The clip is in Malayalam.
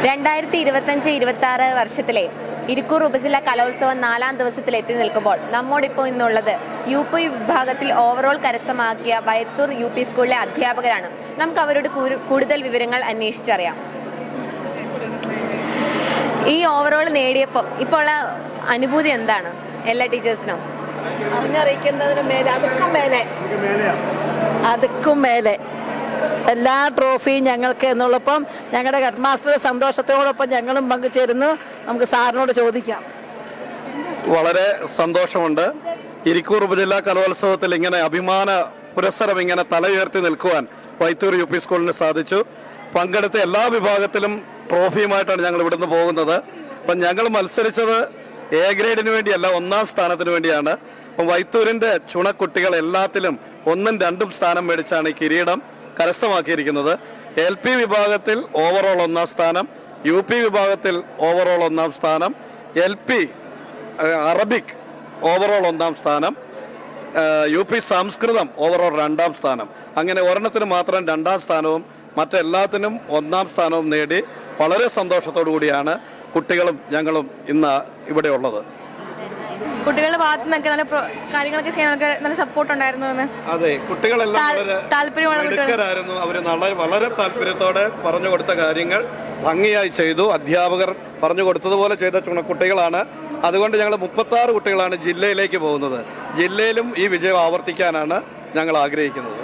2025-26 വർഷത്തിലെ ഇരിക്കൂർ ഉപജില്ലാ കലോത്സവം 4ാം ദിവസത്തിലെത്തി നിൽക്കുമ്പോൾ നമ്മോടിപ്പോൾ ഇന്നുള്ളത് UP വിഭാഗത്തിൽ ഓവറോൾ കരസ്ഥമാക്കിയ വയത്തൂർ UP സ്കൂളിലെ അധ്യാപകരാണ്. നമുക്ക് അവരോട് കൂടുതൽ വിവരങ്ങൾ അന്വേഷിച്ചറിയാം. ഈ ഓവറോൾ നേടിയപ്പോൾ ഇപ്പോൾ ഉള്ള അനുഭൂതി എന്താണ് എല്ലാ ടീച്ചേഴ്സിനും? അറിഞ്ഞറിയിക്കുന്നതിന് മേലെ അതുക്കും മേലെ എല്ലാ ട്രോഫിയും ഞങ്ങൾക്ക് എന്നുള്ളപ്പം ഞങ്ങളുടെ ഹെഡ് മാസ്റ്ററുടെ സന്തോഷത്തോടൊപ്പം ഞങ്ങളും പങ്കുചേരുന്നു. നമുക്ക് സാറിനോട് ചോദിക്കാം. വളരെ സന്തോഷമുണ്ട്. ഇരിക്കൂർ ഉപജില്ലാ കലോത്സവത്തിൽ ഇങ്ങനെ അഭിമാന പുരസ്സരം ഇങ്ങനെ തല ഉയർത്തി നിൽക്കുവാൻ വൈത്തൂർ UP സ്കൂളിന് സാധിച്ചു. പങ്കെടുത്ത എല്ലാ വിഭാഗത്തിലും ട്രോഫിയുമായിട്ടാണ് ഞങ്ങൾ ഇവിടുന്ന് പോകുന്നത്. അപ്പം ഞങ്ങൾ മത്സരിച്ചത് A ഗ്രേഡിന് വേണ്ടിയല്ല, 1ാം സ്ഥാനത്തിന് വേണ്ടിയാണ്. അപ്പം വൈത്തൂരിൻ്റെ ചുണക്കുട്ടികൾ എല്ലാത്തിലും 1ഉം 2ഉം സ്ഥാനം മേടിച്ചാണ് ഈ കിരീടം കരസ്ഥമാക്കിയിരിക്കുന്നത്. LP വിഭാഗത്തിൽ ഓവറോൾ 1ാം സ്ഥാനം, UP വിഭാഗത്തിൽ ഓവറോൾ 1ാം സ്ഥാനം, LP അറബിക് ഓവറോൾ 1ാം സ്ഥാനം, UP സംസ്കൃതം ഓവറോൾ 2ാം സ്ഥാനം. അങ്ങനെ ഒരെണ്ണത്തിന് മാത്രം 2ാം സ്ഥാനവും മറ്റെല്ലാത്തിനും 1ാം സ്ഥാനവും നേടി വളരെ സന്തോഷത്തോടു കൂടിയാണ് കുട്ടികളും ഞങ്ങളും ഇന്ന് ഇവിടെ ഉള്ളത്. കുട്ടികളുടെ ഭാഗത്ത് നിന്നൊക്കെ നല്ല കാര്യങ്ങളൊക്കെ ചെയ്യാനൊക്കെ നല്ല സപ്പോർട്ട് ഉണ്ടായിരുന്നു. അതെ, കുട്ടികളെല്ലാം മിടുക്കരായിരുന്നു. അവർ വളരെ താല്പര്യത്തോടെ പറഞ്ഞു കൊടുത്ത കാര്യങ്ങൾ ഭംഗിയായി ചെയ്തു. അധ്യാപകർ പറഞ്ഞു കൊടുത്തതുപോലെ ചെയ്ത കുട്ടികളാണ്. അതുകൊണ്ട് ഞങ്ങൾ 36 കുട്ടികളാണ് ജില്ലയിലേക്ക് പോകുന്നത്. ജില്ലയിലും ഈ വിജയം ആവർത്തിക്കാനാണ് ഞങ്ങൾ ആഗ്രഹിക്കുന്നത്.